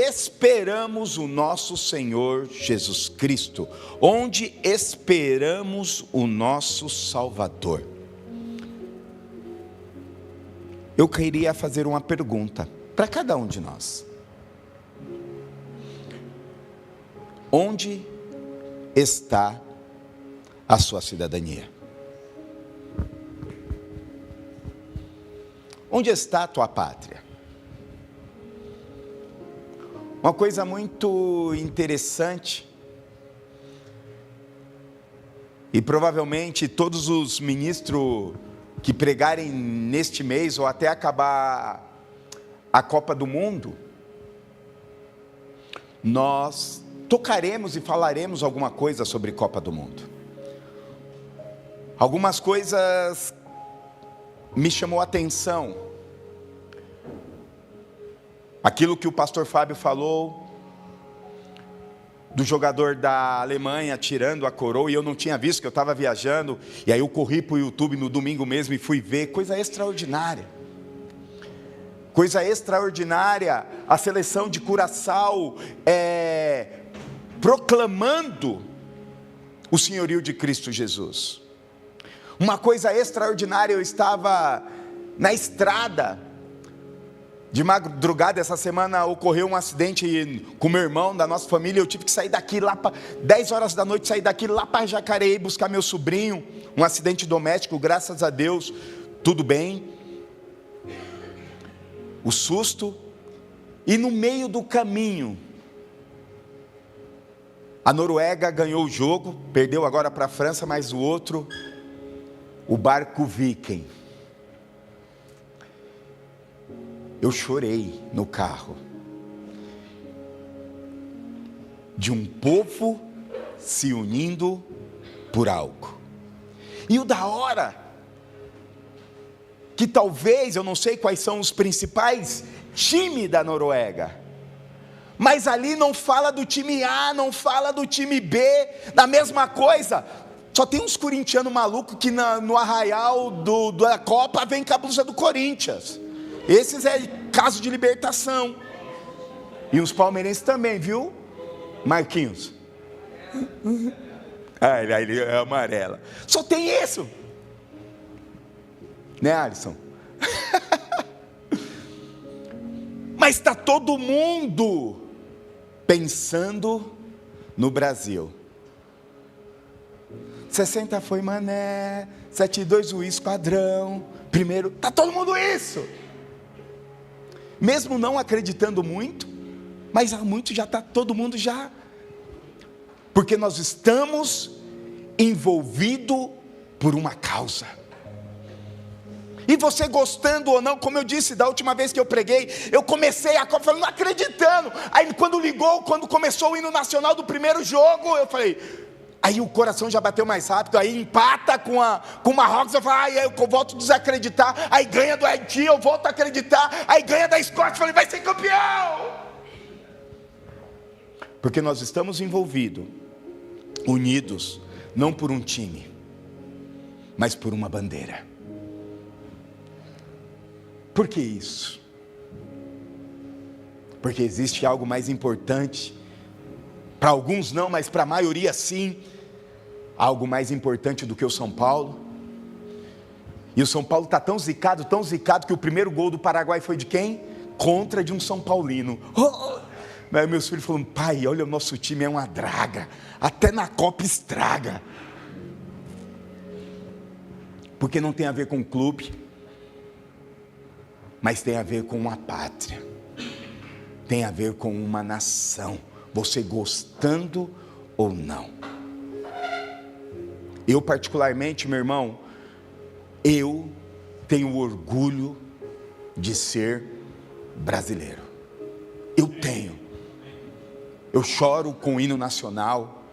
esperamos o nosso Senhor Jesus Cristo, onde esperamos o nosso Salvador. Eu queria fazer uma pergunta para cada um de nós. Onde está a sua cidadania? Onde está a tua pátria? Uma coisa muito interessante, e provavelmente todos os ministros que pregarem neste mês, ou até acabar a Copa do Mundo, nós tocaremos e falaremos alguma coisa sobre Copa do Mundo. Algumas coisas me chamou a atenção. Aquilo que o pastor Fábio falou, do jogador da Alemanha tirando a coroa, e eu não tinha visto, que eu estava viajando, e aí eu corri para o YouTube no domingo mesmo e fui ver. Coisa extraordinária. Coisa extraordinária, a seleção de Curaçao proclamando o senhorio de Cristo Jesus. Uma coisa extraordinária, eu estava na estrada, de madrugada, essa semana ocorreu um acidente com meu irmão, da nossa família. Eu tive que sair daqui lá para 10 horas da noite, sair daqui lá para Jacareí, buscar meu sobrinho. Um acidente doméstico, graças a Deus, tudo bem. O susto. E no meio do caminho, a Noruega ganhou o jogo, perdeu agora para a França, mas o outro, o barco Viking. Eu chorei no carro, de um povo se unindo por algo. E o da hora, que talvez, eu não sei quais são os principais times da Noruega, mas ali não fala do time A, não fala do time B, da mesma coisa. Só tem uns corintianos malucos que no arraial da Copa vem com a blusa do Corinthians. Esses é caso de libertação. E os palmeirenses também, viu, Marquinhos? Ele é amarela. Só tem isso, né, Alisson? Mas está todo mundo pensando no Brasil. 60 foi Mané, 72 o Esquadrão, primeiro, está todo mundo isso. Mesmo não acreditando muito, mas há muito já está todo mundo já. Porque nós estamos envolvidos por uma causa. E você gostando ou não, como eu disse da última vez que eu preguei, eu comecei a Copa falando, não acreditando. Aí quando começou o hino nacional do primeiro jogo, eu falei... Aí o coração já bateu mais rápido, aí empata com o Marrocos, eu falo, aí eu volto a desacreditar, aí ganha do Haiti, eu volto a acreditar, aí ganha da Escócia, eu falei, vai ser campeão! Porque nós estamos envolvidos, unidos, não por um time, mas por uma bandeira. Por que isso? Porque existe algo mais importante. Para alguns não, mas para a maioria sim. Algo mais importante do que o São Paulo. E o São Paulo está tão zicado, que o primeiro gol do Paraguai foi de quem? Contra de um São Paulino. Aí meus filhos falaram, pai, olha, o nosso time é uma draga. Até na Copa estraga. Porque não tem a ver com o clube, mas tem a ver com uma pátria. Tem a ver com uma nação. Você gostando ou não. Eu particularmente, meu irmão, eu tenho orgulho de ser brasileiro. Eu tenho. Eu choro com o hino nacional.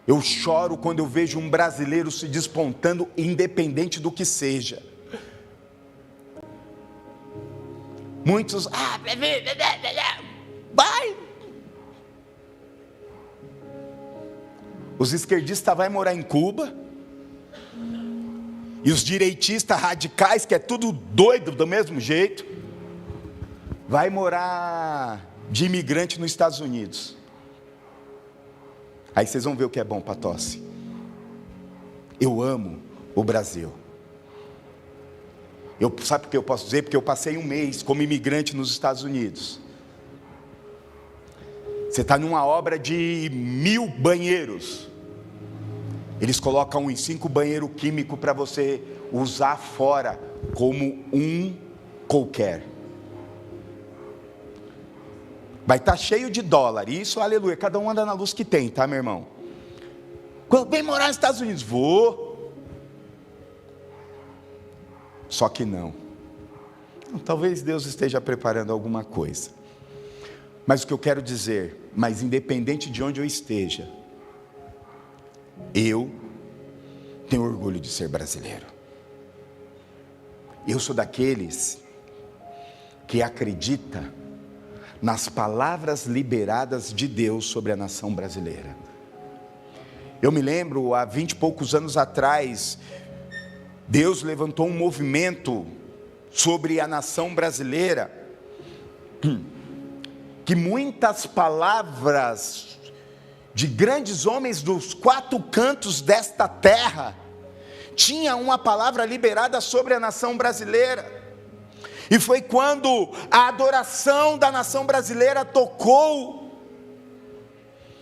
Eu choro quando eu vejo um brasileiro se despontando, independente do que seja. Muitos, vai. Os esquerdistas vão morar em Cuba. E os direitistas radicais, que é tudo doido do mesmo jeito, vai morar de imigrante nos Estados Unidos. Aí vocês vão ver o que é bom para tosse. Eu amo o Brasil. Sabe por que eu posso dizer? Porque eu passei um mês como imigrante nos Estados Unidos. Você está numa obra de 1000 banheiros. Eles colocam em 5 banheiros químicos para você usar fora como um qualquer. Vai estar cheio de dólar. Isso, aleluia. Cada um anda na luz que tem, tá, meu irmão? Quando vem morar nos Estados Unidos, vou. Só que não. Talvez Deus esteja preparando alguma coisa. Mas o que eu quero dizer, mas independente de onde eu esteja, eu tenho orgulho de ser brasileiro. Eu sou daqueles que acredita nas palavras liberadas de Deus sobre a nação brasileira. Eu me lembro, há 20 e poucos anos atrás, Deus levantou um movimento sobre a nação brasileira, que muitas palavras de grandes homens dos 4 cantos desta terra, tinha uma palavra liberada sobre a nação brasileira. E foi quando a adoração da nação brasileira tocou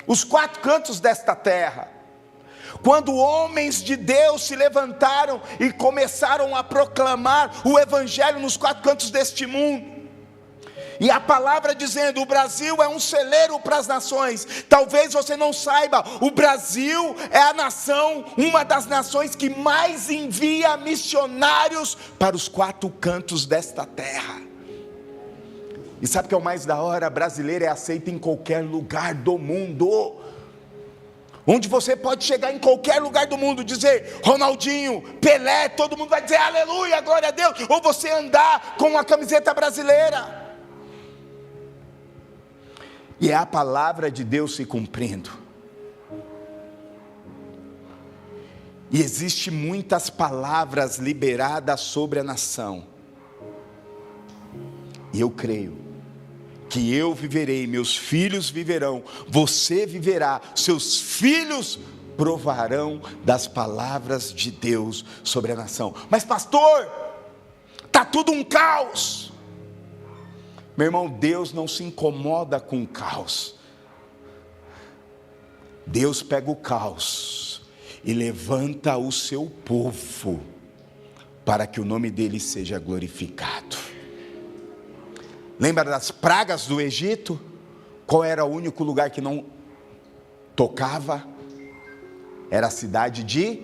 os 4 cantos desta terra. Quando homens de Deus se levantaram e começaram a proclamar o evangelho nos 4 cantos deste mundo. E a palavra dizendo, o Brasil é um celeiro para as nações. Talvez você não saiba, o Brasil é a nação, uma das nações que mais envia missionários para os 4 cantos desta terra. E sabe o que é o mais da hora? Brasileiro é aceito em qualquer lugar do mundo. Onde você pode chegar em qualquer lugar do mundo, dizer Ronaldinho, Pelé, todo mundo vai dizer aleluia, glória a Deus. Ou você andar com uma camiseta brasileira. E é a palavra de Deus se cumprindo. E existe muitas palavras liberadas sobre a nação. E eu creio que eu viverei, meus filhos viverão, você viverá, seus filhos provarão das palavras de Deus sobre a nação. Mas pastor, está tudo um caos. Meu irmão, Deus não se incomoda com o caos. Deus pega o caos e levanta o seu povo para que o nome dele seja glorificado. Lembra das pragas do Egito? Qual era o único lugar que não tocava? Era a cidade de,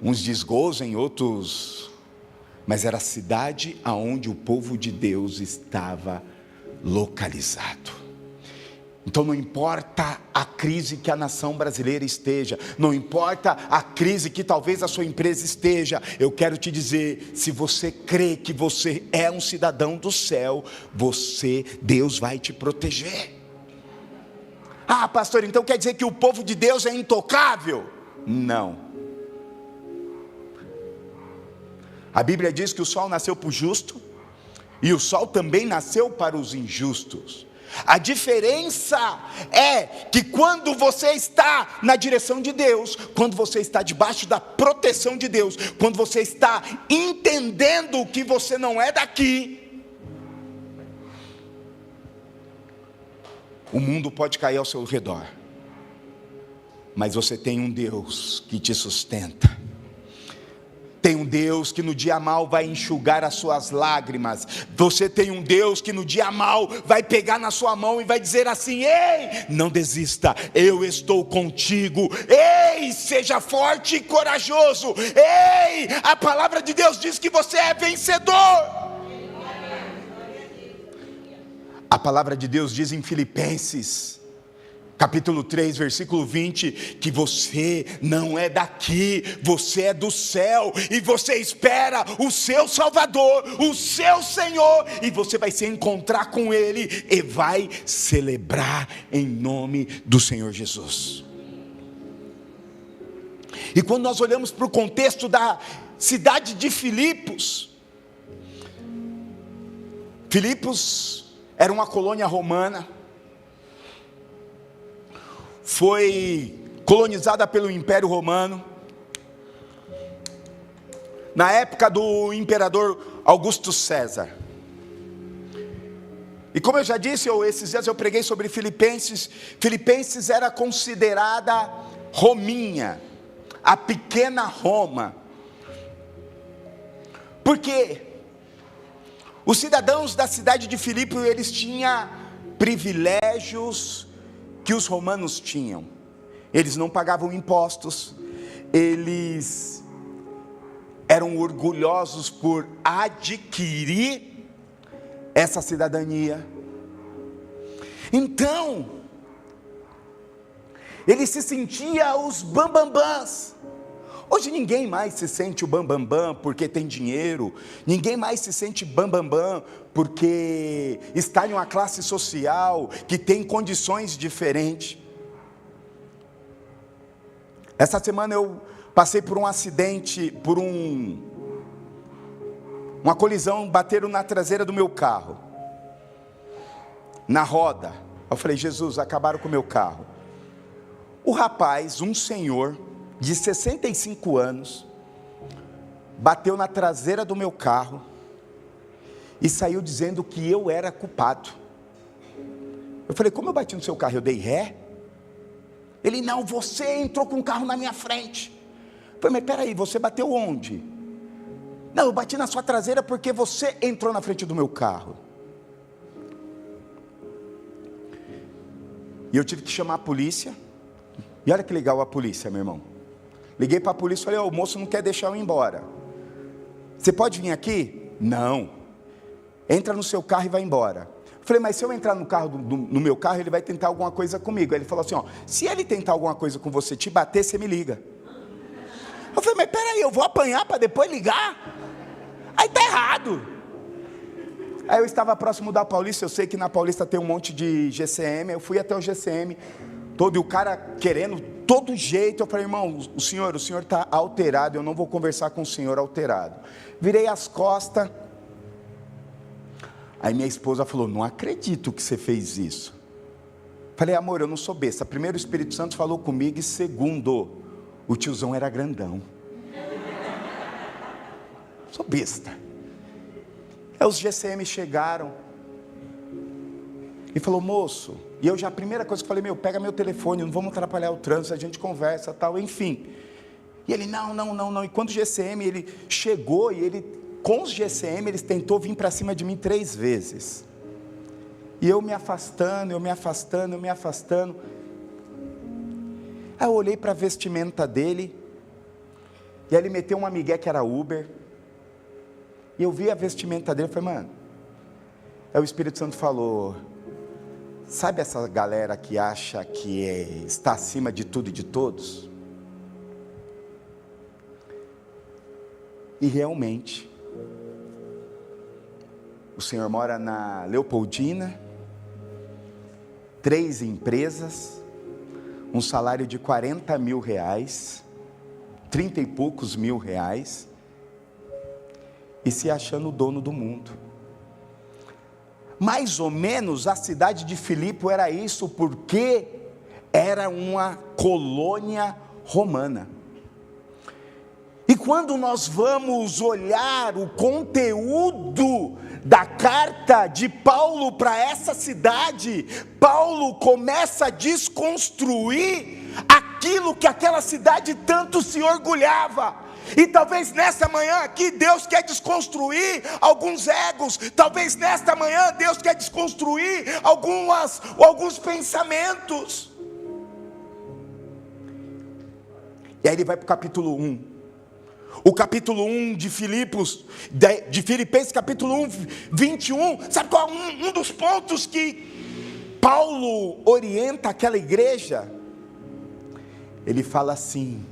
uns desgozem, outros, mas era a cidade aonde o povo de Deus estava localizado. Então não importa a crise que a nação brasileira esteja, não importa a crise que talvez a sua empresa esteja, eu quero te dizer, se você crê que você é um cidadão do céu, Deus vai te proteger. Ah, pastor, então quer dizer que o povo de Deus é intocável? Não. A Bíblia diz que o sol nasceu para o justo, e o sol também nasceu para os injustos. A diferença é que quando você está na direção de Deus, quando você está debaixo da proteção de Deus, quando você está entendendo que você não é daqui, o mundo pode cair ao seu redor, mas você tem um Deus que te sustenta. Tem um Deus que no dia mal vai enxugar as suas lágrimas. Você tem um Deus que no dia mal vai pegar na sua mão e vai dizer assim: ei, não desista, eu estou contigo. Ei, seja forte e corajoso. Ei, a palavra de Deus diz que você é vencedor. A palavra de Deus diz em Filipenses capítulo 3, versículo 20, que você não é daqui, você é do céu, e você espera o seu Salvador, o seu Senhor, e você vai se encontrar com Ele, e vai celebrar em nome do Senhor Jesus. E quando nós olhamos para o contexto da cidade de Filipos era uma colônia romana, foi colonizada pelo Império Romano, na época do imperador Augusto César. E como eu já disse, esses dias eu preguei sobre Filipenses. Filipenses era considerada Rominha, a pequena Roma. Porque os cidadãos da cidade de Filipe, eles tinham privilégios que os romanos tinham. Eles não pagavam impostos, eles eram orgulhosos por adquirir essa cidadania. Então, ele se sentia os bambambãs. Hoje ninguém mais se sente o bambambam porque tem dinheiro, ninguém mais se sente bambambam porque está em uma classe social que tem condições diferentes. Essa semana eu passei por um acidente, uma colisão, bateram na traseira do meu carro, na roda. Eu falei, Jesus, acabaram com o meu carro. O rapaz, um senhor de 65 anos, bateu na traseira do meu carro e saiu dizendo que eu era culpado. Eu falei, como eu bati no seu carro? Eu dei ré? Ele, não, você entrou com o carro na minha frente. Eu falei, mas peraí, você bateu onde? Não, eu bati na sua traseira porque você entrou na frente do meu carro. E eu tive que chamar a polícia. E olha que legal a polícia, meu irmão. Liguei para a polícia e falei, o moço não quer deixar eu ir embora. Você pode vir aqui? Não. Entra no seu carro e vai embora. Eu falei, mas se eu entrar no carro, no meu carro, ele vai tentar alguma coisa comigo. Aí ele falou assim, se ele tentar alguma coisa com você, te bater, você me liga. Eu falei, mas peraí, eu vou apanhar para depois ligar? Aí tá errado. Aí eu estava próximo da Paulista, eu sei que na Paulista tem um monte de GCM, eu fui até o GCM, e o cara querendo todo jeito. Eu falei, irmão, o senhor está alterado, eu não vou conversar com o senhor alterado. Virei as costas. Aí minha esposa falou, não acredito que você fez isso. Falei, amor, eu não sou besta. Primeiro, o Espírito Santo falou comigo, e segundo, o tiozão era grandão. Sou besta. Aí os GCM chegaram e falou, moço, e eu já, a primeira coisa que eu falei, pega meu telefone, não vamos atrapalhar o trânsito, a gente conversa, tal, enfim. E ele, não, e quando o GCM, ele chegou, e ele, com os GCM, eles tentou vir para cima de mim 3 vezes. E eu me afastando. Aí eu olhei para a vestimenta dele, e aí ele meteu uma migué que era Uber, e eu vi a vestimenta dele, eu falei, mano, aí o Espírito Santo falou, sabe essa galera que acha que está acima de tudo e de todos? E realmente, o senhor mora na Leopoldina, 3 empresas, um salário de 40 mil reais, 30 e poucos mil reais, e se achando o dono do mundo. Mais ou menos a cidade de Filipe era isso, porque era uma colônia romana. E quando nós vamos olhar o conteúdo da carta de Paulo para essa cidade, Paulo começa a desconstruir aquilo que aquela cidade tanto se orgulhava. E talvez nesta manhã aqui Deus quer desconstruir alguns egos. Talvez nesta manhã Deus quer desconstruir alguns pensamentos. E aí ele vai para o capítulo 1. O capítulo 1 de Filipenses, capítulo 1, 21. Sabe qual é um dos pontos que Paulo orienta aquela igreja? Ele fala assim,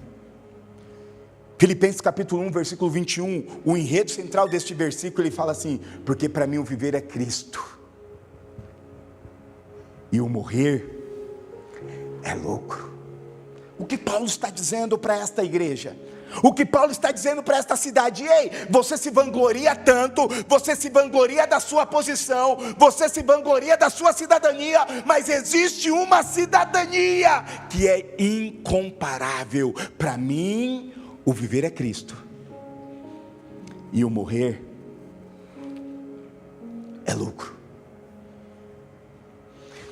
Filipenses capítulo 1, versículo 21, o enredo central deste versículo, ele fala assim, porque para mim o viver é Cristo, e o morrer é lucro. O que Paulo está dizendo para esta igreja? O que Paulo está dizendo para esta cidade: ei, você se vangloria tanto, você se vangloria da sua posição, você se vangloria da sua cidadania, mas existe uma cidadania que é incomparável. Para mim, o viver é Cristo, e o morrer é lucro.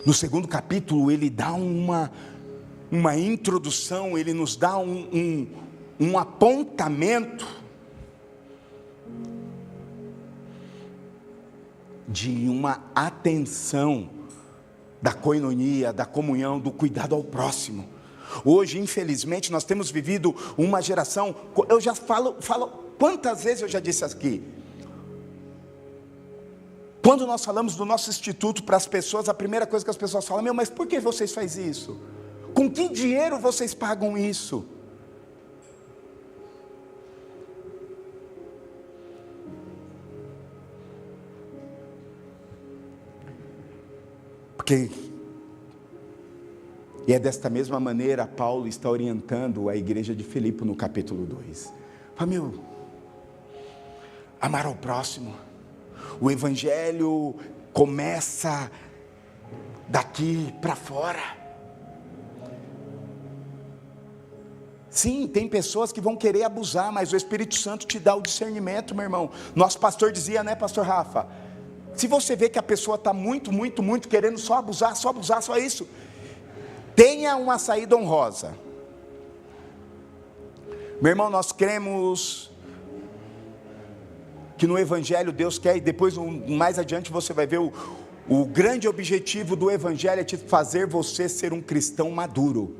No segundo capítulo, ele dá uma introdução, ele nos dá um apontamento de uma atenção da coinonia, da comunhão, do cuidado ao próximo. Hoje, infelizmente, nós temos vivido uma geração, eu já falo, quantas vezes eu já disse aqui, quando nós falamos do nosso instituto para as pessoas, a primeira coisa que as pessoas falam: mas por que vocês fazem isso? Com que dinheiro vocês pagam isso? E é desta mesma maneira Paulo está orientando a igreja de Filipe no capítulo 2. Fala: amar ao próximo. O evangelho começa daqui para fora. Sim, tem pessoas que vão querer abusar, mas o Espírito Santo te dá o discernimento, meu irmão. Nosso pastor dizia, né, pastor Rafa? Se você vê que a pessoa está muito querendo só abusar, só isso, tenha uma saída honrosa. Meu irmão, nós cremos que no Evangelho Deus quer, e depois mais adiante você vai ver o grande objetivo do Evangelho é te fazer você ser um cristão maduro.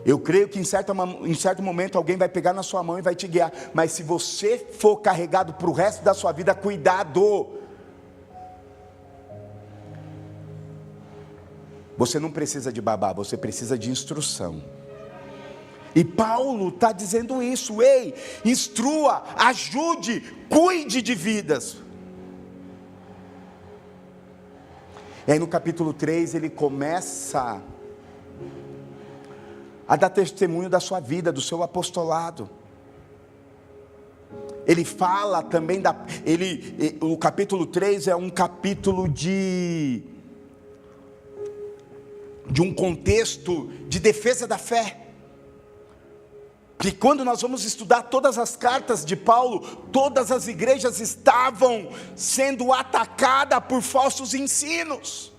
Eu creio que em certo momento alguém vai pegar na sua mão e vai te guiar, mas se você for carregado para o resto da sua vida, cuidado. Você não precisa de babá, você precisa de instrução. E Paulo está dizendo isso: ei, instrua, ajude, cuide de vidas. E aí no capítulo 3 ele começa a dar testemunho da sua vida, do seu apostolado. Ele fala também o capítulo 3 é um capítulo de um contexto de defesa da fé. Que quando nós vamos estudar todas as cartas de Paulo, todas as igrejas estavam sendo atacadas por falsos ensinos,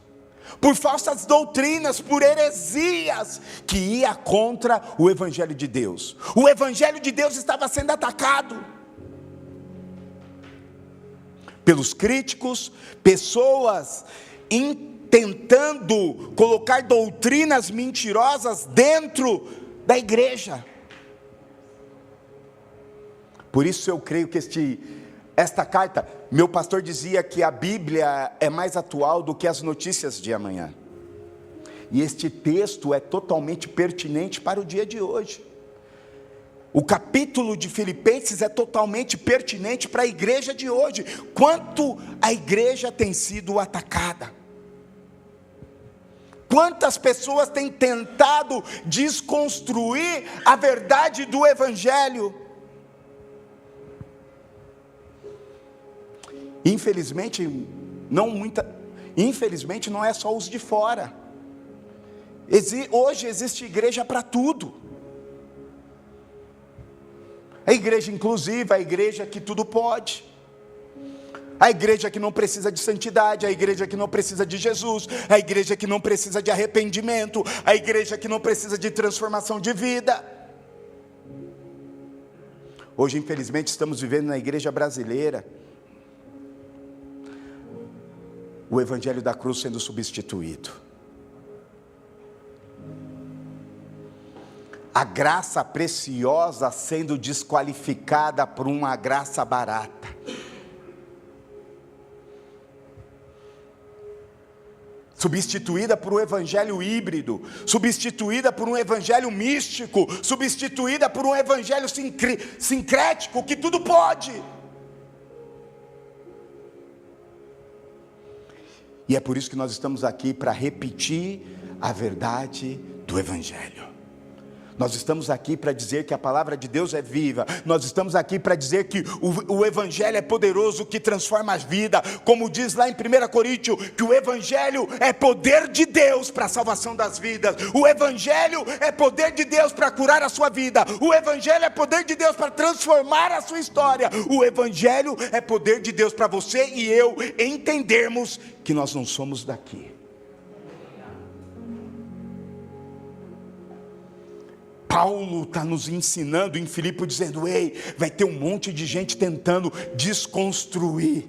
por falsas doutrinas, por heresias, que ia contra o Evangelho de Deus. O Evangelho de Deus estava sendo atacado pelos críticos, pessoas tentando colocar doutrinas mentirosas dentro da igreja. Por isso eu creio que esta carta, meu pastor dizia que a Bíblia é mais atual do que as notícias de amanhã. E este texto é totalmente pertinente para o dia de hoje. O capítulo de Filipenses é totalmente pertinente para a igreja de hoje. Quanto a igreja tem sido atacada. Quantas pessoas têm tentado desconstruir a verdade do Evangelho. Infelizmente não é só os de fora. Hoje existe igreja para tudo. A igreja inclusiva, a igreja que tudo pode. A igreja que não precisa de santidade, a igreja que não precisa de Jesus, a igreja que não precisa de arrependimento, a igreja que não precisa de transformação de vida. Hoje, infelizmente, estamos vivendo na igreja brasileira o evangelho da cruz sendo substituído. A graça preciosa sendo desqualificada por uma graça barata. Substituída por um evangelho híbrido, substituída por um evangelho místico, substituída por um evangelho sincrético, que tudo pode. E é por isso que nós estamos aqui, para repetir a verdade do evangelho. Nós estamos aqui para dizer que a palavra de Deus é viva. Nós estamos aqui para dizer que o Evangelho é poderoso, que transforma a vida. Como diz lá em 1 Coríntios, que o Evangelho é poder de Deus para a salvação das vidas. O Evangelho é poder de Deus para curar a sua vida. O Evangelho é poder de Deus para transformar a sua história. O Evangelho é poder de Deus para você e eu entendermos que nós não somos daqui. Paulo está nos ensinando em Filipe, dizendo: ei, vai ter um monte de gente tentando desconstruir.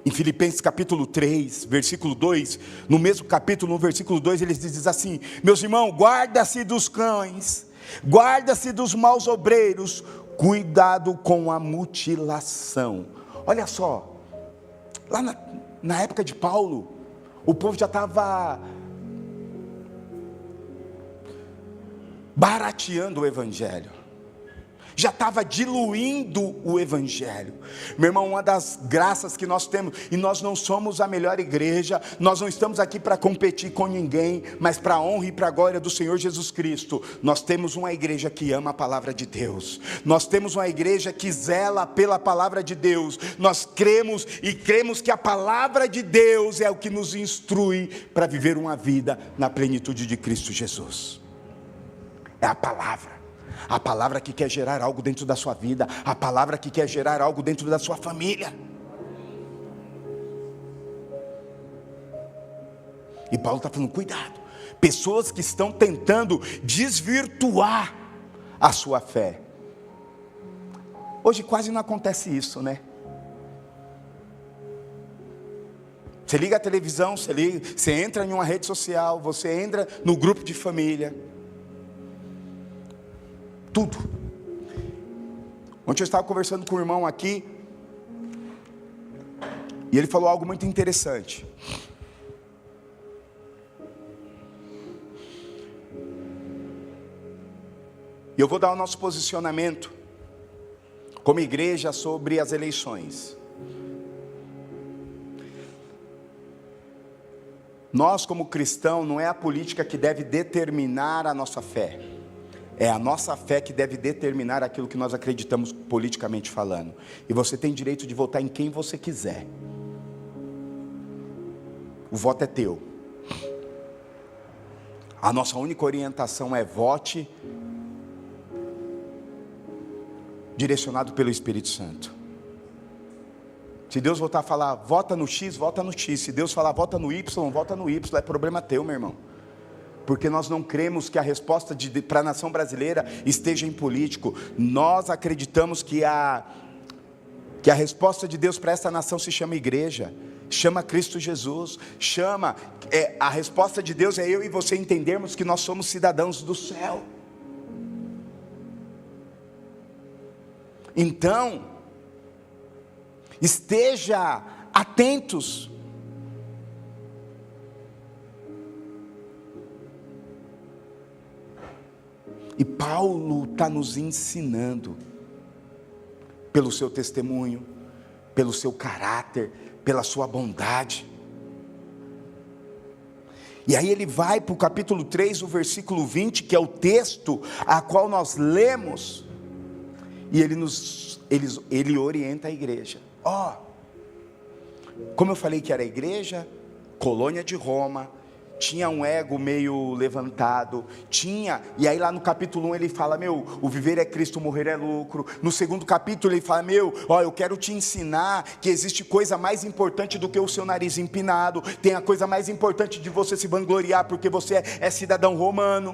Em Filipenses capítulo 3, versículo 2, no mesmo capítulo, no versículo 2, ele diz assim: meus irmãos, guarda-se dos cães, guarda-se dos maus obreiros, cuidado com a mutilação. Olha só, lá na época de Paulo, o povo já estava barateando o Evangelho, já estava diluindo o Evangelho. Meu irmão, uma das graças que nós temos, e nós não somos a melhor igreja, nós não estamos aqui para competir com ninguém, mas para a honra e para a glória do Senhor Jesus Cristo. Nós temos uma igreja que ama a palavra de Deus, nós temos uma igreja que zela pela palavra de Deus, nós cremos que a palavra de Deus é o que nos instrui para viver uma vida na plenitude de Cristo Jesus. É a palavra que quer gerar algo dentro da sua vida, a palavra que quer gerar algo dentro da sua família. E Paulo está falando: cuidado, pessoas que estão tentando desvirtuar a sua fé. Hoje quase não acontece isso, né? Você liga a televisão, você entra em uma rede social, você entra no grupo de família, tudo. Ontem eu estava conversando com um irmão aqui, e ele falou algo muito interessante. E eu vou dar o nosso posicionamento como igreja sobre as eleições. Nós, como cristãos, não é a política que deve determinar a nossa fé. É a nossa fé que deve determinar aquilo que nós acreditamos politicamente falando. E você tem direito de votar em quem você quiser. O voto é teu. A nossa única orientação é vote direcionado pelo Espírito Santo. Se Deus voltar a falar, vota no X, vota no X. Se Deus falar, vota no Y, vota no Y. É problema teu, meu irmão. Porque nós não cremos que a resposta para a nação brasileira esteja em político. Nós acreditamos que a resposta de Deus para essa nação se chama igreja, chama Cristo Jesus, a resposta de Deus é eu e você entendermos que nós somos cidadãos do céu. Então, esteja atentos. E Paulo está nos ensinando, pelo seu testemunho, pelo seu caráter, pela sua bondade. E aí ele vai para o capítulo 3, o versículo 20, que é o texto a qual nós lemos, e ele orienta a igreja. Como eu falei que era a igreja, colônia de Roma, tinha um ego meio levantado, e aí lá no capítulo 1 ele fala, o viver é Cristo, morrer é lucro. No segundo capítulo ele fala, eu quero te ensinar que existe coisa mais importante do que o seu nariz empinado, tem a coisa mais importante de você se vangloriar, porque você é cidadão romano.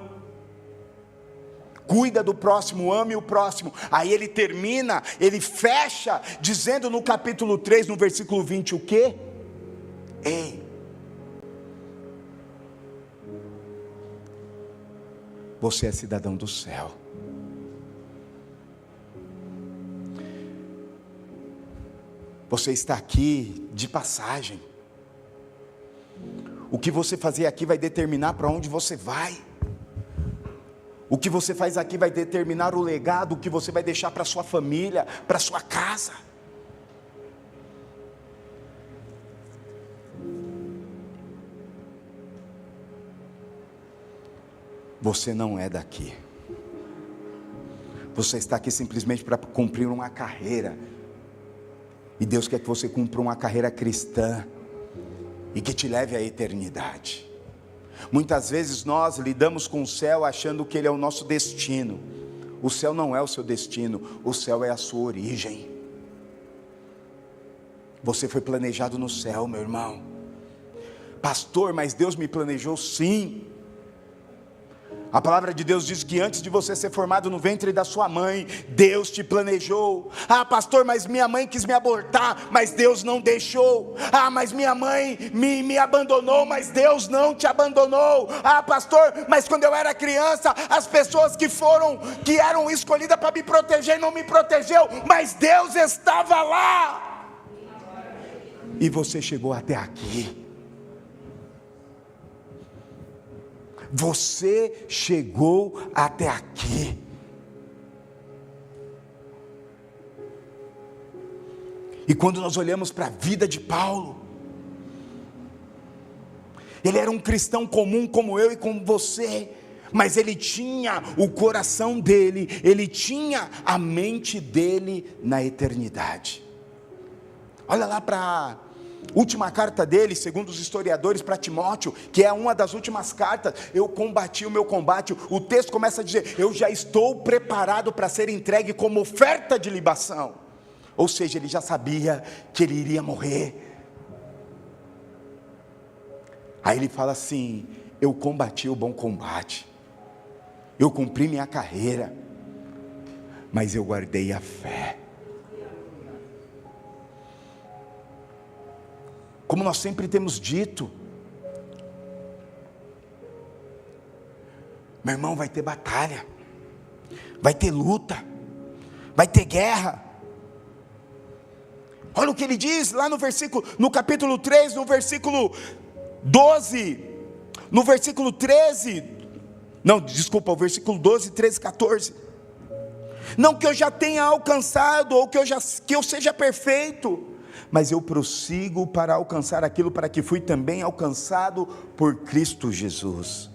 Cuida do próximo, ame o próximo. Aí ele termina, ele fecha, dizendo no capítulo 3, no versículo 20, o quê? Você é cidadão do céu. Você está aqui de passagem. O que você fazer aqui vai determinar para onde você vai. O que você faz aqui vai determinar o legado que você vai deixar para sua família, para sua casa. Você não é daqui. Você está aqui simplesmente para cumprir uma carreira. E Deus quer que você cumpra uma carreira cristã e que te leve à eternidade. Muitas vezes nós lidamos com o céu achando que ele é o nosso destino. O céu não é o seu destino, o céu é a sua origem. Você foi planejado no céu, meu irmão. Pastor, mas Deus me planejou? Sim. A palavra de Deus diz que antes de você ser formado no ventre da sua mãe, Deus te planejou. Ah, pastor, mas minha mãe quis me abortar, mas Deus não deixou. Ah, mas minha mãe me abandonou, mas Deus não te abandonou. Ah, pastor, mas quando eu era criança, as pessoas que eram escolhidas para me proteger, não me protegeu, mas Deus estava lá. E você chegou até aqui. Você chegou até aqui. E quando nós olhamos para a vida de Paulo, ele era um cristão comum como eu e como você, mas ele tinha o coração dele, ele tinha a mente dele na eternidade. Olha lá para a última carta dele, segundo os historiadores, para Timóteo, que é uma das últimas cartas. Eu combati o meu combate. O texto começa a dizer: eu já estou preparado para ser entregue como oferta de libação. Ou seja, ele já sabia que ele iria morrer. Aí ele fala assim: eu combati o bom combate, eu cumpri minha carreira, mas eu guardei a fé. Como nós sempre temos dito, meu irmão, vai ter batalha, vai ter luta, vai ter guerra. Olha o que ele diz lá no capítulo 3, no versículo 12, no versículo 13, o versículo 12, 13, 14. Não que eu já tenha alcançado, ou que eu seja perfeito, mas eu prossigo para alcançar aquilo para que fui também alcançado por Cristo Jesus.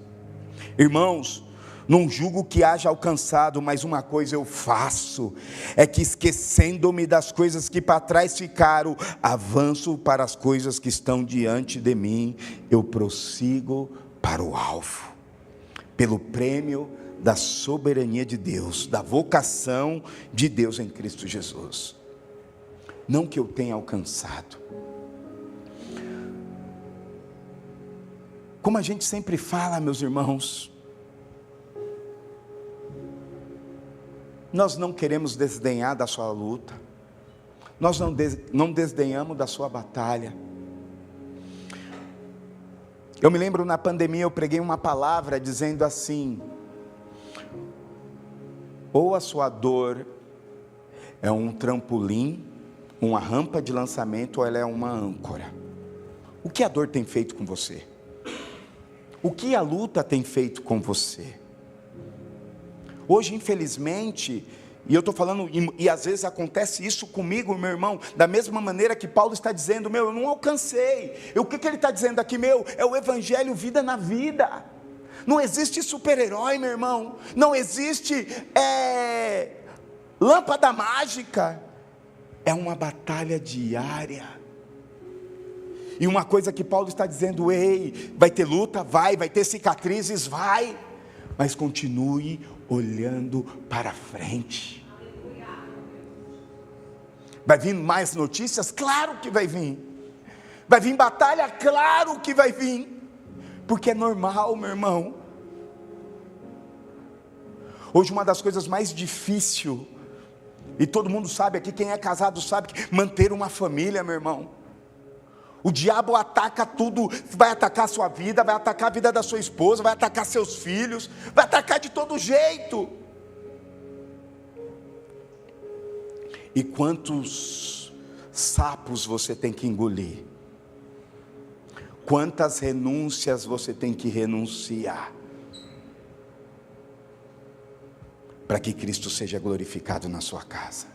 Irmãos, não julgo que haja alcançado, mas uma coisa eu faço, é que esquecendo-me das coisas que para trás ficaram, avanço para as coisas que estão diante de mim, eu prossigo para o alvo, pelo prêmio da soberania de Deus, da vocação de Deus em Cristo Jesus. Não que eu tenha alcançado. Como a gente sempre fala, meus irmãos, nós não queremos desdenhar da sua luta, nós não desdenhamos da sua batalha. Eu me lembro na pandemia, eu preguei uma palavra dizendo assim: ou a sua dor é um trampolim, uma rampa de lançamento, ou ela é uma âncora. O que a dor tem feito com você? O que a luta tem feito com você? Hoje, infelizmente, e eu estou falando, e às vezes acontece isso comigo, meu irmão, da mesma maneira que Paulo está dizendo: eu não alcancei. O que ele está dizendo aqui, é o evangelho, vida na vida. Não existe super-herói, meu irmão. Não existe lâmpada mágica. É uma batalha diária. E uma coisa que Paulo está dizendo: ei, vai ter luta? Vai ter cicatrizes? Vai. Mas continue olhando para frente. Vai vir mais notícias? Claro que vai vir. Vai vir batalha? Claro que vai vir. Porque é normal, meu irmão. Hoje uma das coisas mais difíceis, e todo mundo sabe aqui, quem é casado sabe, que manter uma família, meu irmão. O diabo ataca tudo, vai atacar a sua vida, vai atacar a vida da sua esposa, vai atacar seus filhos, vai atacar de todo jeito. E quantos sapos você tem que engolir? Quantas renúncias você tem que renunciar? Para que Cristo seja glorificado na sua casa.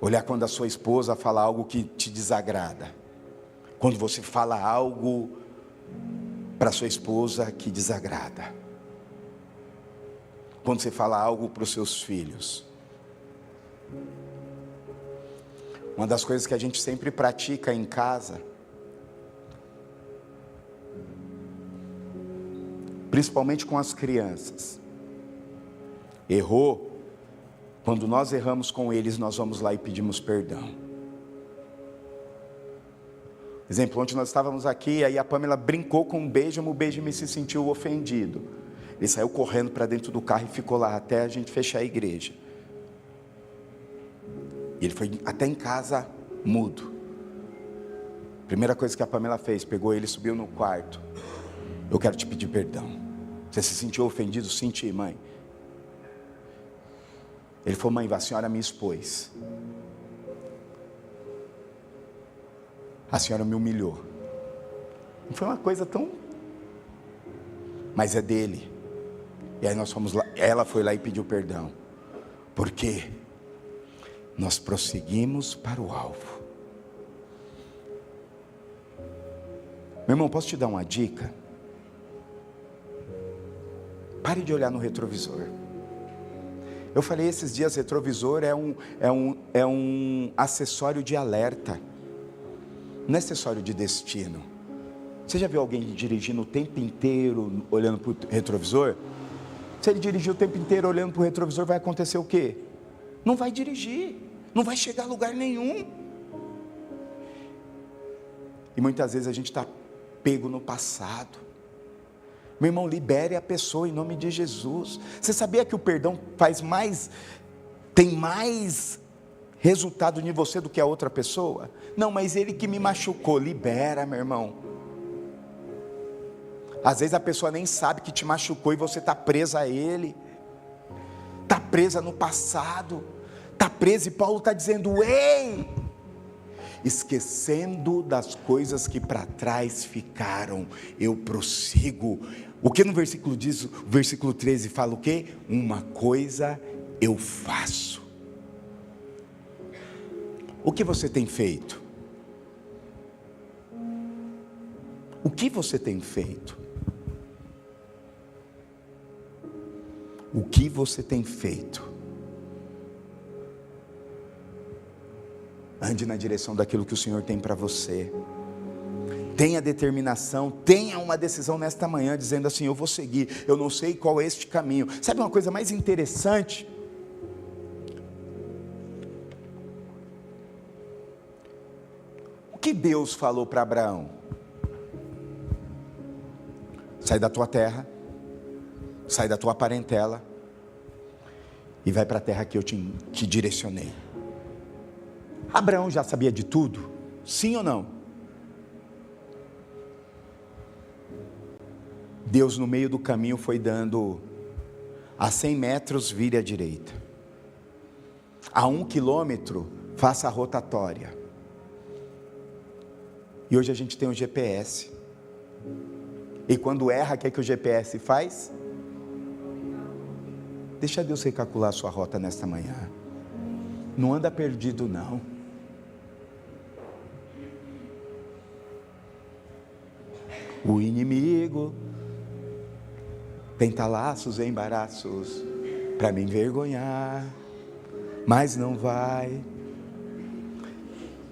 Olhar quando a sua esposa fala algo que te desagrada. Quando você fala algo para sua esposa que desagrada. Quando você fala algo para os seus filhos. Uma das coisas que a gente sempre pratica em casa, principalmente com as crianças, errou, quando nós erramos com eles, nós vamos lá e pedimos perdão. Exemplo, ontem nós estávamos aqui, aí a Pamela brincou com o Benjamin se sentiu ofendido. Ele saiu correndo para dentro do carro e ficou lá até a gente fechar a igreja. E ele foi até em casa mudo. Primeira coisa que a Pamela fez, pegou ele e subiu no quarto. Eu quero te pedir perdão. Você se sentiu ofendido? Senti, mãe. Ele falou, mãe, a senhora me expôs. A senhora me humilhou. Não foi uma coisa tão... Mas é dele. E aí nós fomos lá, ela foi lá e pediu perdão. Por quê? Nós prosseguimos para o alvo. Meu irmão, posso te dar uma dica? Pare de olhar no retrovisor. Eu falei esses dias, retrovisor é um acessório de alerta. Não é acessório de destino. Você já viu alguém dirigindo o tempo inteiro olhando para o retrovisor? Se ele dirigir o tempo inteiro olhando para o retrovisor, vai acontecer o quê? Não vai dirigir, não vai chegar a lugar nenhum. E muitas vezes a gente está pego no passado. Meu irmão, libere a pessoa em nome de Jesus. Você sabia que o perdão tem mais resultado em você do que a outra pessoa? Não, mas ele que me machucou. Libera, meu irmão. Às vezes a pessoa nem sabe que te machucou e você está presa a ele. Está presa no passado. Está presa e Paulo está dizendo, ei! Esquecendo das coisas que para trás ficaram, eu prossigo. O que no versículo diz, o versículo 13 fala o quê? Uma coisa eu faço. O que você tem feito? O que você tem feito? O que você tem feito? Ande na direção daquilo que o Senhor tem para você. Tenha determinação, tenha uma decisão nesta manhã, dizendo assim, eu vou seguir, eu não sei qual é este caminho. Sabe uma coisa mais interessante? O que Deus falou para Abraão? Sai da tua terra, sai da tua parentela, e vai para a terra que eu te direcionei. Abraão já sabia de tudo? Sim ou não? Deus no meio do caminho foi dando, a 100 metros vire à direita, a 1 quilômetro faça a rotatória. E hoje a gente tem um GPS, e quando erra, o que é que o GPS faz? Deixa Deus recalcular a sua rota nesta manhã. Não anda perdido não. O inimigo tenta laços e embaraços para me envergonhar, mas não vai.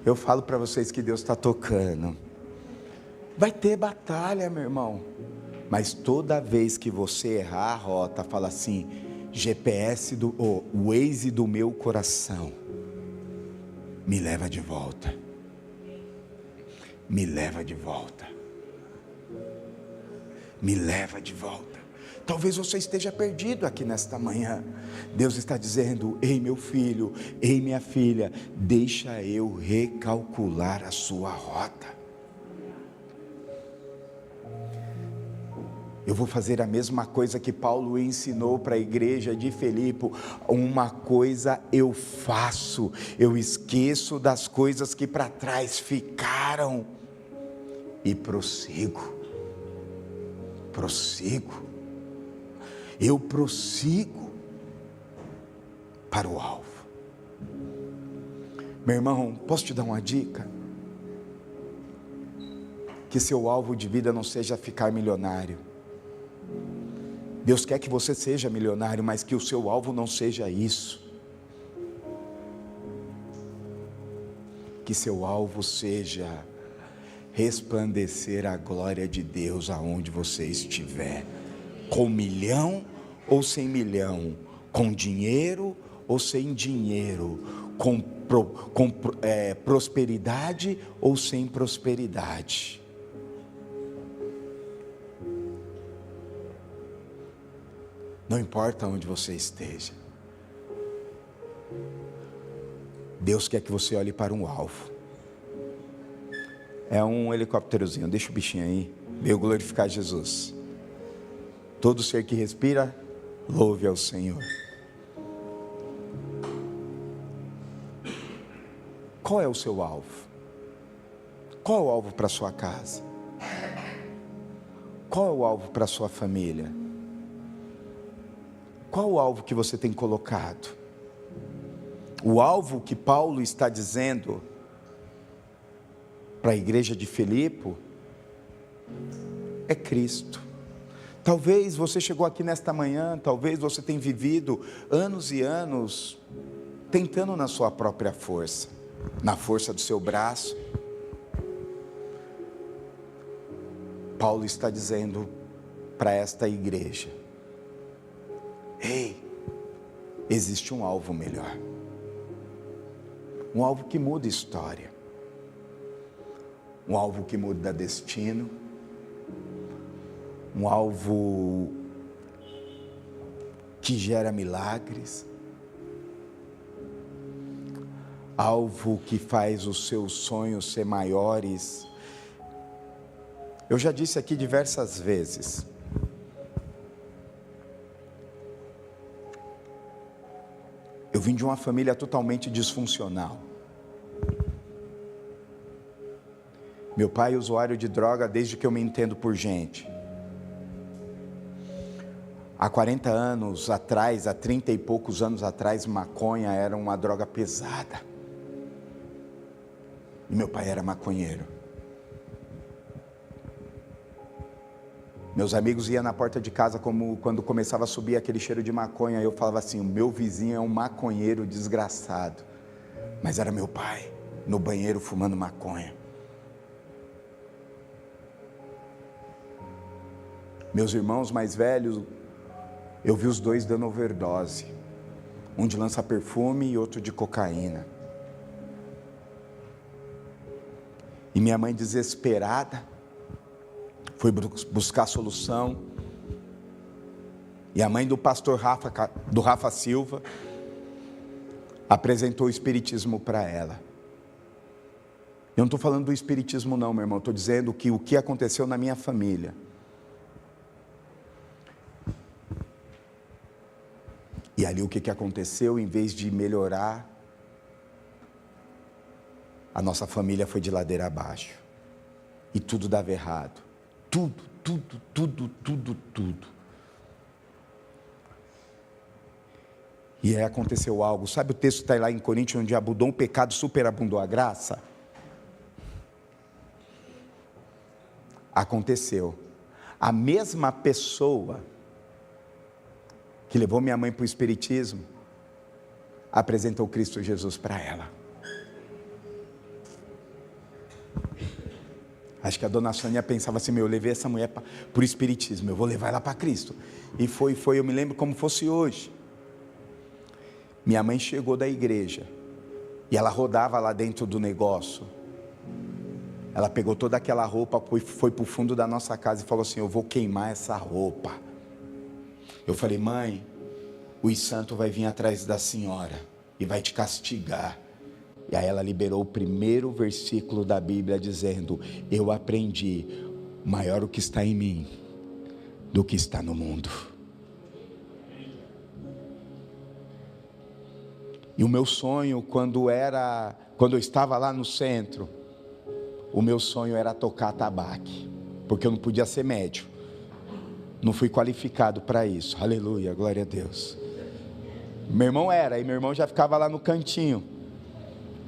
Eu falo para vocês que Deus está tocando. Vai ter batalha, meu irmão, mas toda vez que você errar a rota, fala assim, GPS o Waze do meu coração, me leva de volta, me leva de volta, me leva de volta. Talvez você esteja perdido aqui nesta manhã. Deus está dizendo, ei meu filho, ei minha filha, deixa eu recalcular a sua rota. Eu vou fazer a mesma coisa que Paulo ensinou para a igreja de Filipe. Uma coisa eu faço, eu esqueço das coisas que para trás ficaram e prossigo. Eu prossigo para o alvo. Meu irmão, posso te dar uma dica? que seu alvo de vida não seja ficar milionário. Deus quer que você seja milionário, mas que o seu alvo não seja isso. Que seu alvo seja resplandecer a glória de Deus aonde você estiver, com 1 milhão ou sem milhão, com dinheiro ou sem dinheiro, com prosperidade ou sem prosperidade. Não importa onde você esteja, Deus quer que você olhe para um alvo. É um helicópterozinho, deixa o bichinho aí, veio glorificar Jesus. Todo ser que respira, louve ao Senhor. Qual é o seu alvo? Qual é o alvo para a sua casa? Qual é o alvo para a sua família? Qual o alvo que você tem colocado? O alvo que Paulo está dizendo para a igreja de Filipe é Cristo. Talvez você chegou aqui nesta manhã, talvez você tenha vivido anos e anos tentando na sua própria força, na força do seu braço. Paulo está dizendo para esta igreja: ei, existe um alvo melhor, um alvo que muda história, um alvo que muda destino, um alvo que gera milagres, alvo que faz os seus sonhos ser maiores. Eu já disse aqui diversas vezes, eu vim de uma família totalmente disfuncional. Meu pai é usuário de droga desde que eu me entendo por gente. Há 40 anos atrás, há 30 e poucos anos atrás, maconha era uma droga pesada. E meu pai era maconheiro. Meus amigos iam na porta de casa quando começava a subir aquele cheiro de maconha. Eu falava assim: o meu vizinho é um maconheiro desgraçado. Mas era meu pai, no banheiro fumando maconha. Meus irmãos mais velhos, eu vi os dois dando overdose. Um de lança-perfume e outro de cocaína. E minha mãe, desesperada, foi buscar solução. E a mãe do pastor Rafa Silva apresentou o espiritismo para ela. Eu não estou falando do espiritismo não, meu irmão. Estou dizendo que o que aconteceu na minha família. E ali o que aconteceu, em vez de melhorar, a nossa família foi de ladeira abaixo. E tudo dava errado. Tudo. E aí aconteceu algo. Sabe o texto que está lá em Coríntios, onde abundou o pecado, superabundou a graça? Aconteceu. A mesma pessoa que levou minha mãe para o espiritismo, apresentou Cristo Jesus para ela. Acho que a dona Sônia pensava assim: eu levei essa mulher para o espiritismo, eu vou levar ela para Cristo. E foi, eu me lembro como fosse hoje. Minha mãe chegou da igreja, e ela rodava lá dentro do negócio. Ela pegou toda aquela roupa, foi para o fundo da nossa casa e falou assim: eu vou queimar essa roupa. Eu falei: mãe, o santo vai vir atrás da senhora e vai te castigar. E aí ela liberou o primeiro versículo da Bíblia dizendo: eu aprendi, maior o que está em mim do que está no mundo. E o meu sonho, quando eu estava lá no centro, o meu sonho era tocar tabaco, porque eu não podia ser médico. Não fui qualificado para isso. Aleluia, glória a Deus. Meu irmão era, e meu irmão já ficava lá no cantinho.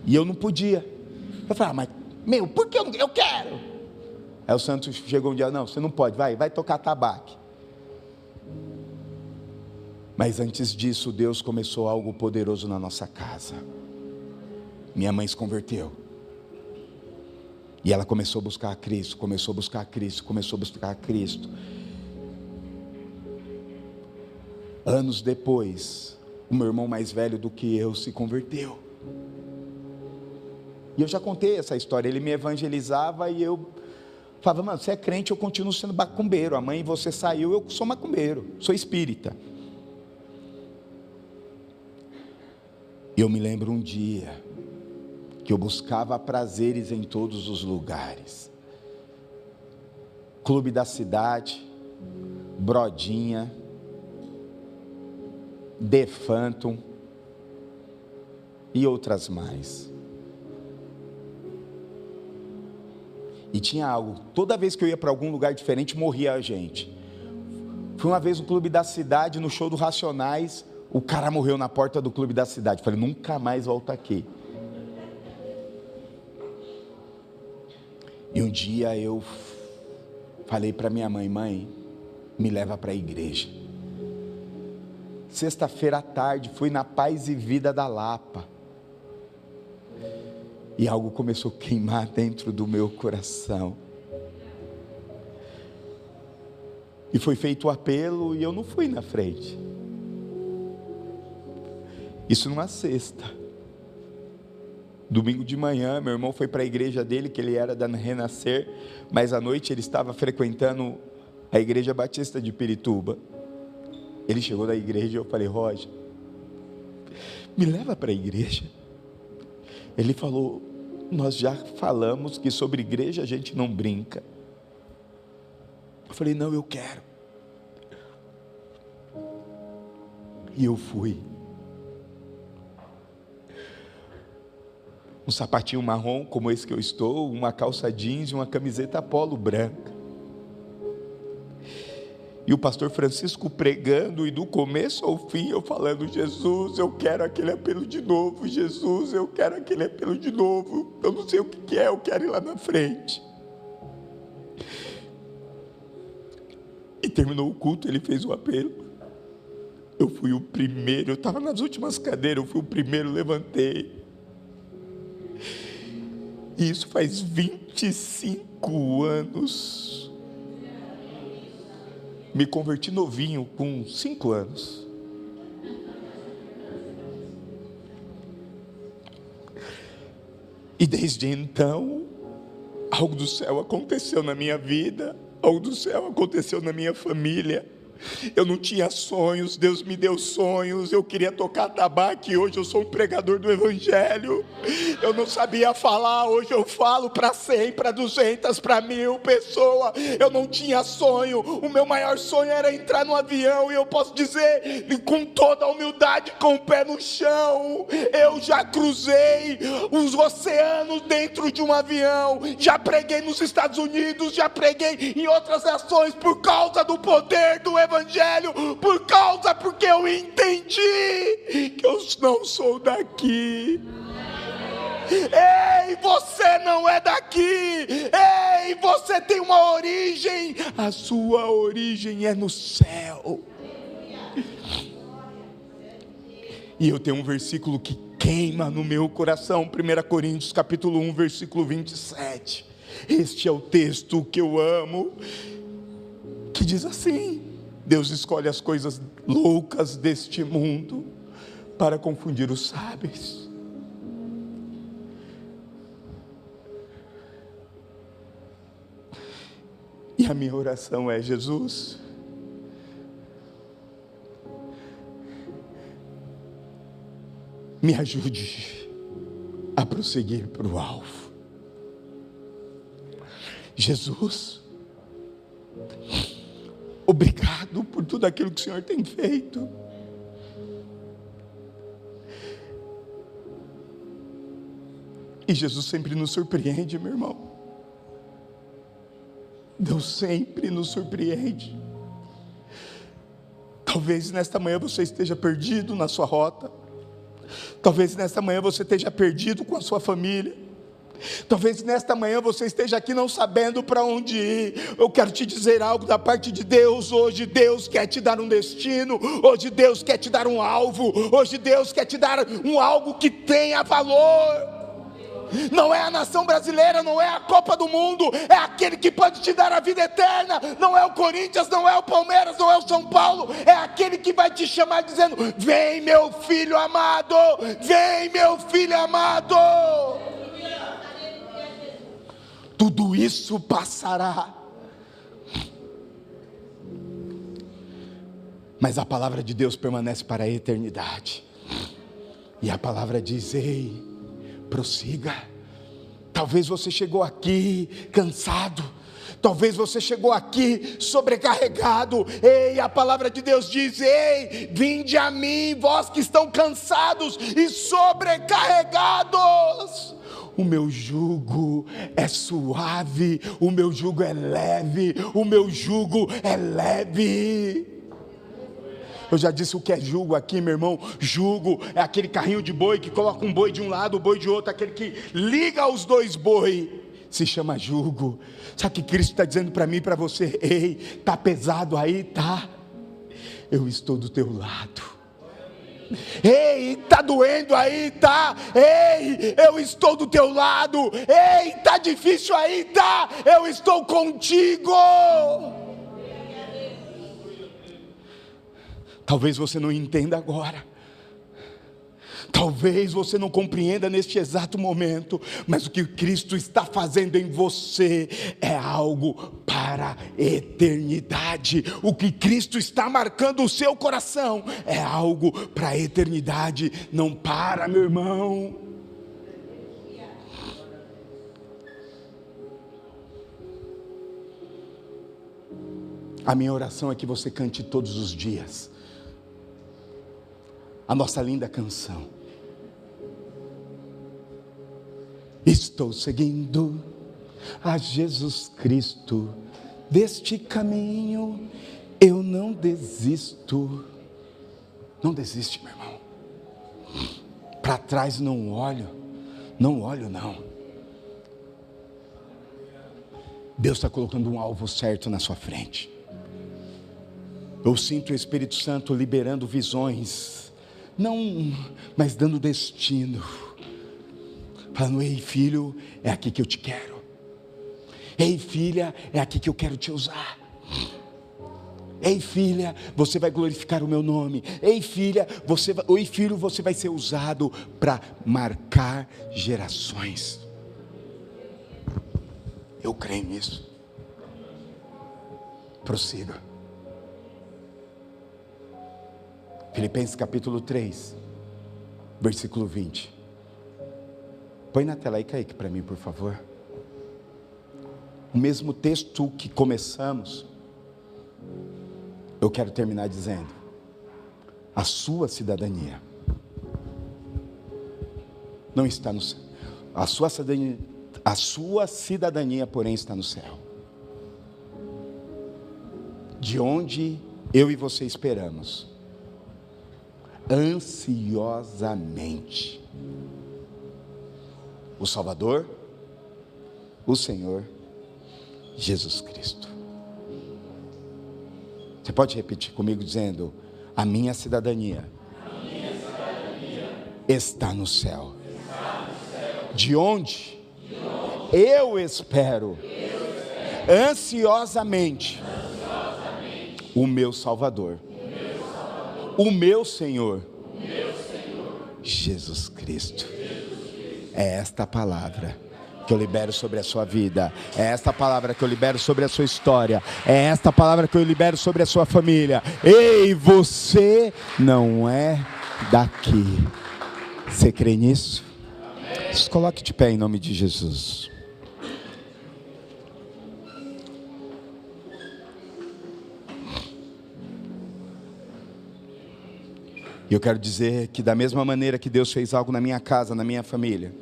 E eu não podia. Eu falava: mas, por que eu quero? Aí o santo chegou um dia, não, você não pode, vai tocar tabaco. Mas antes disso, Deus começou algo poderoso na nossa casa. Minha mãe se converteu. E ela começou a buscar a Cristo, começou a buscar a Cristo, começou a buscar a Cristo. Anos depois, o meu irmão mais velho do que eu se converteu. E eu já contei essa história, ele me evangelizava e eu falava, mano, você é crente, eu continuo sendo macumbeiro. A mãe, você saiu, eu sou macumbeiro, sou espírita. E eu me lembro um dia que eu buscava prazeres em todos os lugares. Clube da cidade, Brodinha, The Phantom e outras mais. E tinha algo, toda vez que eu ia para algum lugar diferente, morria a gente. Fui uma vez no Clube da Cidade, no show do Racionais, o cara morreu na porta do Clube da Cidade. Falei, nunca mais volto aqui. E um dia eu falei para minha mãe, mãe, me leva para a igreja. Sexta-feira à tarde, fui na Paz e Vida da Lapa. E algo começou a queimar dentro do meu coração. E foi feito o apelo e eu não fui na frente. Isso numa sexta. Domingo de manhã, meu irmão foi para a igreja dele, que ele era da Renascer, mas à noite ele estava frequentando a igreja batista de Pirituba. Ele chegou da igreja e eu falei, Roger, me leva para a igreja. Ele falou, nós já falamos que sobre igreja a gente não brinca. Eu falei, não, eu quero. E eu fui. Um sapatinho marrom como esse que eu estou, uma calça jeans e uma camiseta polo branca. E o pastor Francisco pregando, e do começo ao fim eu falando, Jesus, eu quero aquele apelo de novo, Jesus, eu quero aquele apelo de novo, eu não sei o que é, eu quero ir lá na frente. E terminou o culto, ele fez o apelo. Eu fui o primeiro, eu estava nas últimas cadeiras, eu fui o primeiro, levantei. E isso faz 25 anos. Me converti novinho, com 5 anos. E desde então, algo do céu aconteceu na minha vida, algo do céu aconteceu na minha família. Eu não tinha sonhos, Deus me deu sonhos. Eu queria tocar tabaco e hoje eu sou um pregador do Evangelho. Eu não sabia falar, hoje eu falo para 100, para 200, para 1000 pessoas. Eu não tinha sonho, o meu maior sonho era entrar no avião. E eu posso dizer com toda a humildade, com o pé no chão, eu já cruzei os oceanos dentro de um avião. Já preguei nos Estados Unidos, já preguei em outras nações por causa do poder do Evangelho, porque eu entendi que eu não sou daqui. Ei, você não é daqui. Ei, você tem uma origem. A sua origem é no céu. E eu tenho um versículo que queima no meu coração, 1 Coríntios capítulo 1, versículo 27. Este é o texto que eu amo, que diz assim: Deus escolhe as coisas loucas deste mundo para confundir os sábios. E a minha oração é: Jesus, me ajude a prosseguir para o alvo. Jesus, obrigado por tudo aquilo que o Senhor tem feito. E Jesus sempre nos surpreende, meu irmão. Deus sempre nos surpreende. Talvez nesta manhã você esteja perdido na sua rota. Talvez nesta manhã você esteja perdido com a sua família. Talvez nesta manhã você esteja aqui não sabendo para onde ir. Eu quero te dizer algo da parte de Deus. Hoje Deus quer te dar um destino. Hoje Deus quer te dar um alvo. Hoje Deus quer te dar algo que tenha valor. Não é a nação brasileira, não é a Copa do Mundo, é aquele que pode te dar a vida eterna. Não é o Corinthians, não é o Palmeiras, não é o São Paulo, é aquele que vai te chamar dizendo: vem meu filho amado, vem meu filho amado. Tudo isso passará, mas a palavra de Deus permanece para a eternidade. E a palavra diz: ei, prossiga. Talvez você chegou aqui cansado, talvez você chegou aqui sobrecarregado. Ei, a palavra de Deus diz: ei, vinde a mim, vós que estão cansados e sobrecarregados. O meu jugo é suave, o meu jugo é leve, o meu jugo é leve. Eu já disse o que é jugo aqui, meu irmão. Jugo é aquele carrinho de boi que coloca um boi de um lado, o boi de outro, aquele que liga os dois boi, se chama jugo. Sabe o que Cristo está dizendo para mim e para você? Ei, está pesado aí, tá? Eu estou do teu lado. Ei, está doendo aí, tá? Ei, eu estou do teu lado. Ei, está difícil aí, tá? Eu estou contigo. Talvez você não entenda agora, talvez você não compreenda neste exato momento, mas o que Cristo está fazendo em você é algo para a eternidade. O que Cristo está marcando o seu coração é algo para a eternidade. Não para, meu irmão. A minha oração é que você cante todos os dias a nossa linda canção: estou seguindo a Jesus Cristo, deste caminho eu não desisto. Não desiste, meu irmão. Para trás não olho não. Deus está colocando um alvo certo na sua frente. Eu sinto o Espírito Santo liberando visões, não, mas dando destino, falando: ei filho, é aqui que eu te quero. Ei filha, é aqui que eu quero te usar. Ei filha, você vai glorificar o meu nome. Ei filha, oi filho, você vai ser usado para marcar gerações. Eu creio nisso. Prossiga. Filipenses capítulo 3, versículo 20. Põe na tela aí, Kaique, para mim, por favor. O mesmo texto que começamos, eu quero terminar dizendo: a sua cidadania não está no céu. A sua cidadania, porém, está no céu, de onde eu e você esperamos ansiosamente o Salvador, o Senhor Jesus Cristo. Você pode repetir comigo dizendo: a minha cidadania está no céu, de onde eu espero ansiosamente o meu Salvador, o meu Senhor, Jesus Cristo. É esta palavra que eu libero sobre a sua vida, é esta palavra que eu libero sobre a sua história, é esta palavra que eu libero sobre a sua família. Ei, você não é daqui. Você crê nisso? Se coloque de pé em nome de Jesus. E eu quero dizer que da mesma maneira que Deus fez algo na minha casa, na minha família,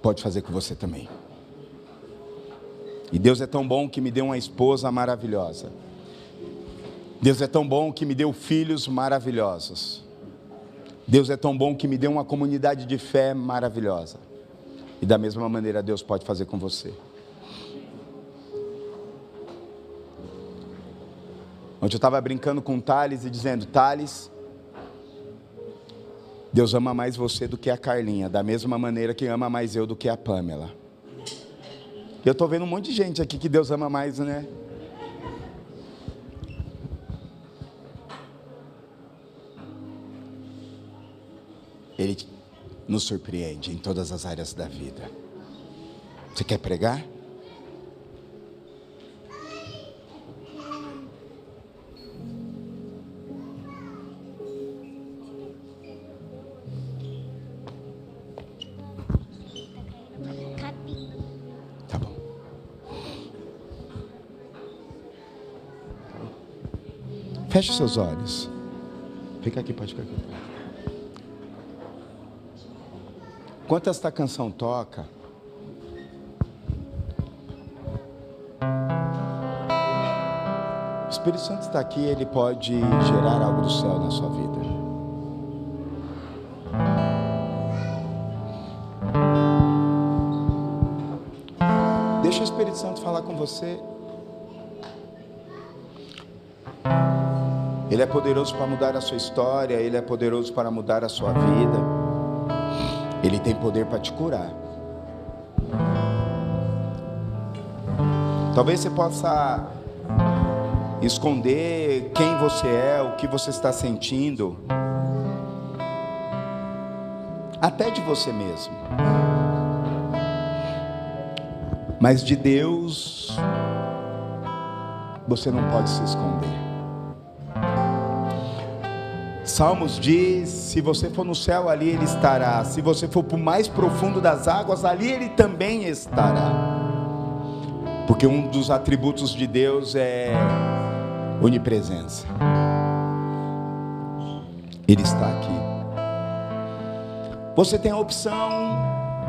pode fazer com você também. E Deus é tão bom que me deu uma esposa maravilhosa. Deus é tão bom que me deu filhos maravilhosos. Deus é tão bom que me deu uma comunidade de fé maravilhosa. E da mesma maneira Deus pode fazer com você. Ontem eu estava brincando com o Thales e dizendo: Thales, Deus ama mais você do que a Carlinha, da mesma maneira que ama mais eu do que a Pamela. Eu estou vendo um monte de gente aqui que Deus ama mais, né? Ele nos surpreende em todas as áreas da vida. Você quer pregar? Tá bom. Feche seus olhos. Fica aqui, pode ficar aqui. Enquanto esta canção toca, o Espírito Santo está aqui, ele pode gerar algo do céu na sua vida. Deixa o Espírito Santo falar com você. Ele é poderoso para mudar a sua história, ele é poderoso para mudar a sua vida. Ele tem poder para te curar. Talvez você possa esconder quem você é, o que você está sentindo, até de você mesmo. Mas de Deus, você não pode se esconder. Salmos diz: se você for no céu, ali Ele estará. Se você for para o mais profundo das águas, ali Ele também estará. Porque um dos atributos de Deus é onipresença. Ele está aqui. Você tem a opção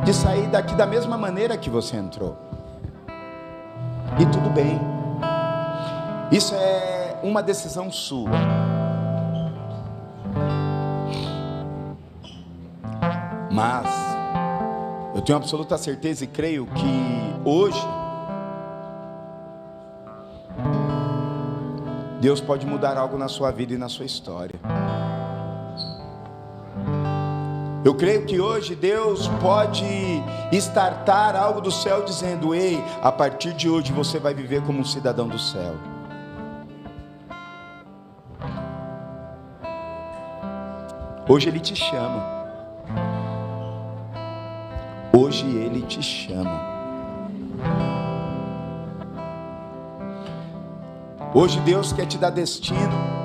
de sair daqui da mesma maneira que você entrou. E tudo bem. Isso é uma decisão sua. Mas eu tenho absoluta certeza e creio que hoje Deus pode mudar algo na sua vida e na sua história. Eu creio que hoje Deus pode startar algo do céu dizendo: ei, a partir de hoje você vai viver como um cidadão do céu. Hoje Ele te chama. Hoje Ele te chama. Hoje Deus quer te dar destino.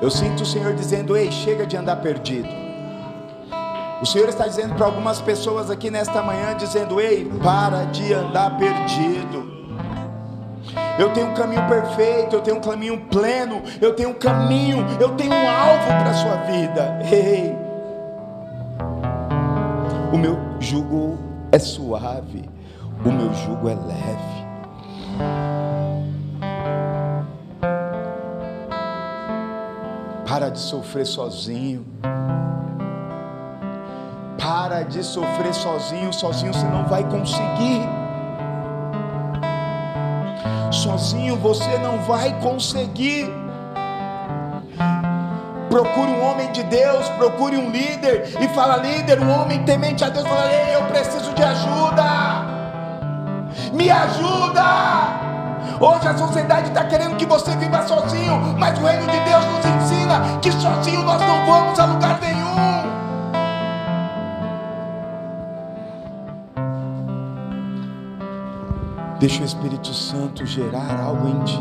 Eu sinto o Senhor dizendo: ei, chega de andar perdido. O Senhor está dizendo para algumas pessoas aqui nesta manhã, dizendo: ei, para de andar perdido. Eu tenho um caminho perfeito, eu tenho um caminho pleno, eu tenho um caminho, eu tenho um alvo para a sua vida. Ei, o meu jugo é suave, o meu jugo é leve. Para de sofrer sozinho. Para de sofrer sozinho. Sozinho você não vai conseguir. Sozinho você não vai conseguir. Procure um homem de Deus, procure um líder e fala: líder, um homem temente a Deus, fala: ei, eu preciso de ajuda, me ajuda. Hoje a sociedade está querendo que você viva sozinho, mas o reino de Deus nos ensina que sozinho nós não vamos a lugar nenhum. Deixa o Espírito Santo gerar algo em ti.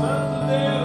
Santo Deus.